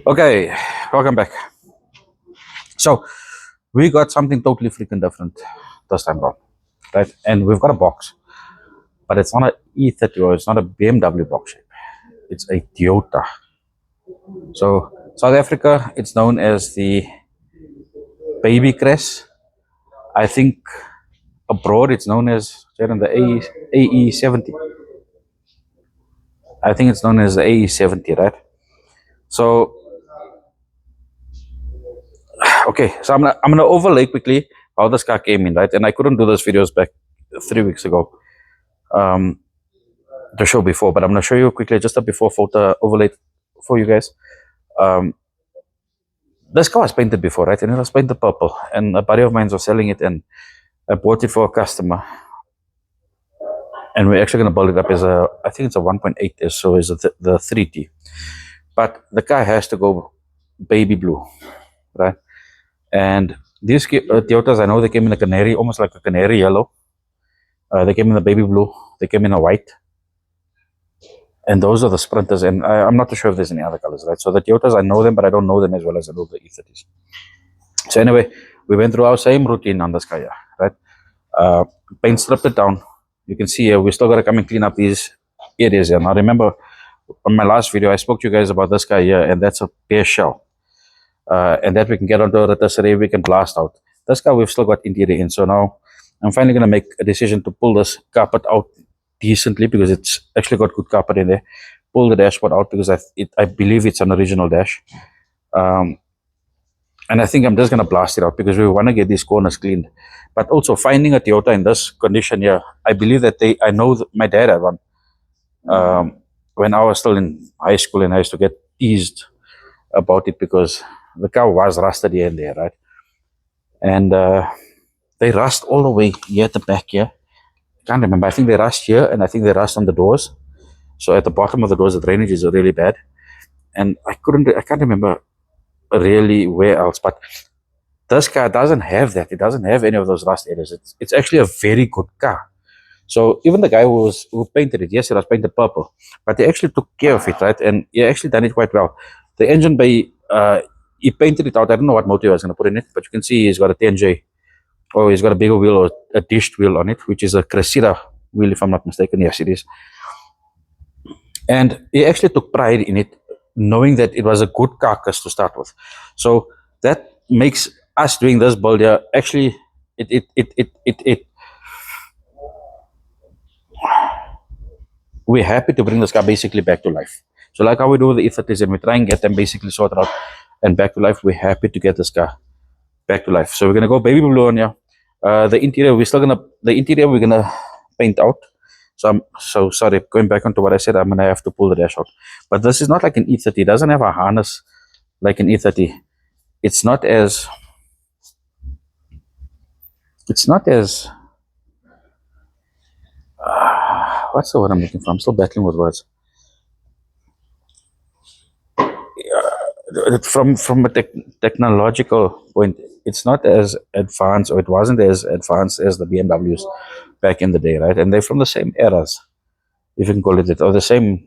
Okay, welcome back. So we got something totally freaking different this time around, right? And we've got a box, but it's not an E30 or it's not a BMW box shape. It's a Toyota. So South Africa, it's known as the baby crest. I think abroad it's known as the AE70. I think it's known as the AE70, right? So okay, so I'm gonna overlay quickly how this car came in, right? And I couldn't do those videos back 3 weeks ago. The show before, but I'm gonna show you quickly just a before photo overlay for you guys. Um, this car was painted before, right? And it was painted purple. And a buddy of mine was selling it, and I bought it for a customer. And we're actually gonna build it up as I think it's a 1.8, so is the 3T. But the car has to go baby blue, right? And these Toyotas, I know they came in a canary, almost like a canary yellow. They came in a baby blue. They came in a white. And those are the Sprinters, and I'm not too sure if there's any other colors, right? So the Toyotas, I know them, but I don't know them as well as I know the E30s. So anyway, we went through our same routine on this car, right? Paint stripped it down. You can see here, we still got to come and clean up these areas here. Now remember, on my last video, I spoke to you guys about this guy here, and that's a bare shell. And that we can get onto a rotisserie, we can blast out. This car, we've still got interior in. So now I'm finally going to make a decision to pull this carpet out decently, because it's actually got good carpet in there. Pull the dashboard out because I believe it's an original dash. And I think I'm just going to blast it out because we want to get these corners cleaned. But also finding a Toyota in this condition here, I believe that I know that my dad had one. When I was still in high school, and I used to get teased about it because the car was rusted here and there, right? And they rust all the way here at the back here. Can't remember. I think they rust here, and I think they rust on the doors. So at the bottom of the doors, the drainage is really bad. And I can't remember really where else. But this car doesn't have that. It doesn't have any of those rust areas. It's actually a very good car. So even the guy who painted it, yes, it was painted purple, but he actually took care of it, right? And he actually done it quite well. The engine bay, he painted it out. I don't know what motor he was going to put in it, but you can see he's got a 10J. Oh, he's got a bigger wheel, or a dished wheel on it, which is a Cressida wheel, if I'm not mistaken. Yes, it is. And he actually took pride in it, knowing that it was a good carcass to start with. So that makes us doing this build here, actually, we're happy to bring this car basically back to life. So like how we do with the E30s, and we try and get them basically sorted out and back to life, we're happy to get this car back to life. So we're gonna go baby blue on here. The interior, we're gonna paint out. So I'm so sorry, going back onto what I said, I'm gonna have to pull the dash out. But this is not like an E30. It doesn't have a harness like an E30. It's not as what's the word I'm looking for? I'm still battling with words. From a technological point, it's not as advanced, or it wasn't as advanced as the BMWs back in the day, right? And they're from the same eras, if you can call it that, or the same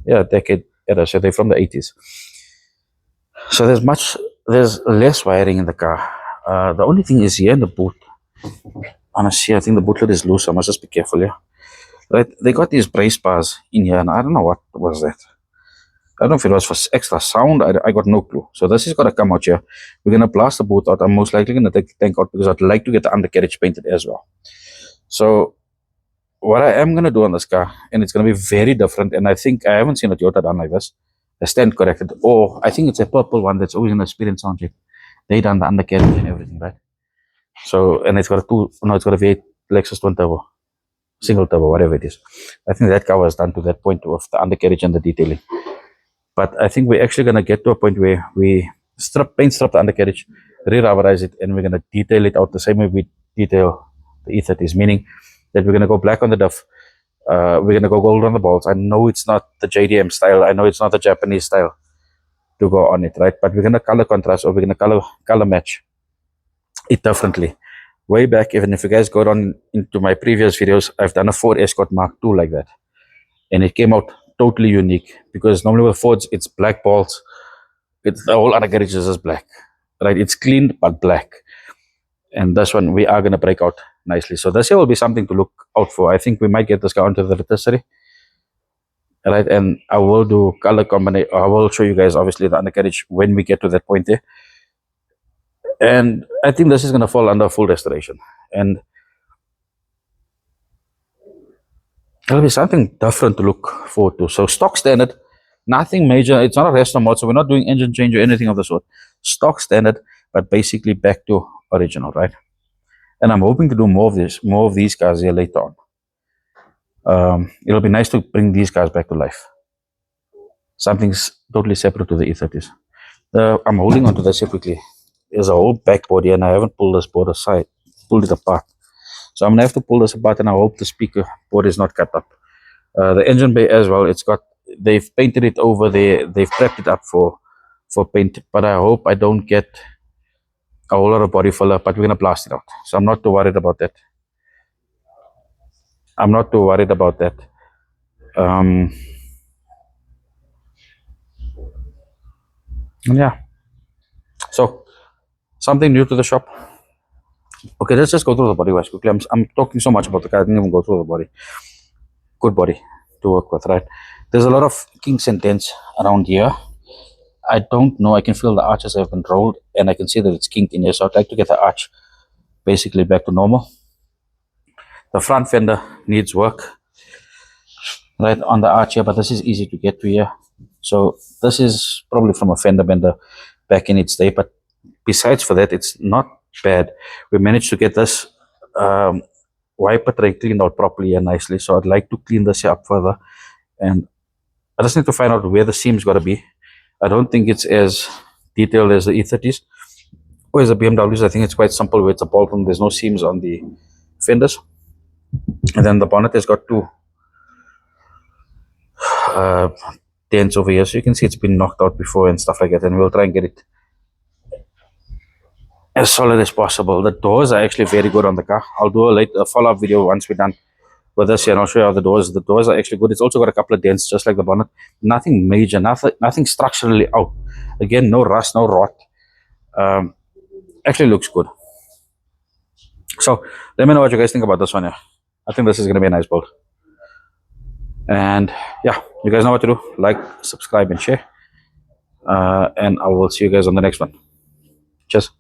decade era. So they're from the 80s. So there's less wiring in the car. The only thing is here in the boot. Honestly, I think the bootlet is loose. I must just be careful here. Right? They got these brace bars in here, and I don't know what was that. I don't know if it was for extra sound. I got no clue. So this is got to come out here. We're going to blast the boot out. I'm most likely going to take the tank out because I'd like to get the undercarriage painted as well. So what I am going to do on this car, and it's going to be very different, and I think I haven't seen a Toyota done like this. I stand corrected. Or I think it's a purple one that's always in the Experience sound check. They done the undercarriage and everything, right? So, and it's got it's got a V8 Lexus twin turbo, single turbo, whatever it is. I think that car was done to that point of the undercarriage and the detailing. But I think we're actually going to get to a point where we paint strip the undercarriage, re-rubberize it, and we're going to detail it out the same way we detail the E30s, meaning that we're going to go black on the diff, we're going to go gold on the balls. I know it's not the JDM style, I know it's not the Japanese style to go on it, right? But we're going to color contrast, or we're going to color match it differently. Way back, even if you guys go on into my previous videos, I've done a Ford Escort Mark II like that, and it came out totally unique, because normally with Fords it's black balls It's the whole undercarriage is just black, right? It's cleaned but black, and this one we are gonna break out nicely. So this here will be something to look out for. I think we might get this guy onto the rotisserie, right? And I will do color combination. I will show you guys obviously the undercarriage when we get to that point there. And I think this is gonna fall under full restoration, and it'll be something different to look forward to. So stock standard, nothing major. It's not a rest mod, so we're not doing engine change or anything of the sort. Stock standard, but basically back to original, right? And I'm hoping to do more of these cars here later on. It'll be nice to bring these cars back to life. Something's totally separate to the E30s. I'm holding on to this here quickly. There's a whole back body, and I haven't pulled this board aside, pulled it apart. So I'm gonna have to pull this apart, and I hope the speaker board is not cut up. The engine bay as well, they've painted it over there, they've prepped it up for paint, but I hope I don't get a whole lot of body filler, but we're gonna blast it out. So I'm not too worried about that. Yeah. So something new to the shop. Okay, let's just go through the body wash quickly. I'm talking so much about the car, I didn't even go through the body. Good body to work with, right? There's a lot of kinks and dents around here. I don't know, I can feel the arches have been rolled, and I can see that it's kinked in here, so I'd like to get the arch basically back to normal. The front fender needs work, right, on the arch here, but this is easy to get to here. So this is probably from a fender bender back in its day, but besides for that, it's not bad. We managed to get this wiper tray cleaned out properly and nicely, so I'd like to clean this here up further, and I just need to find out where the seam's got to be. I don't think it's as detailed as the E30s or as the BMWs. I think it's quite simple where it's a bolt and there's no seams on the fenders. And then the bonnet has got two dents over here, so you can see it's been knocked out before and stuff like that, and we'll try and get it as solid as possible. The doors are actually very good on the car. I'll do a follow-up video once we're done with this here, and I'll show you how the doors are actually good. It's also got a couple of dents just like the bonnet. Nothing major, nothing structurally out. Again, no rust, no rot. Actually looks good. So let me know what you guys think about this one here. I think this is going to be a nice build. And yeah, you guys know what to do. Like, subscribe, and share. And I will see you guys on the next one. Cheers.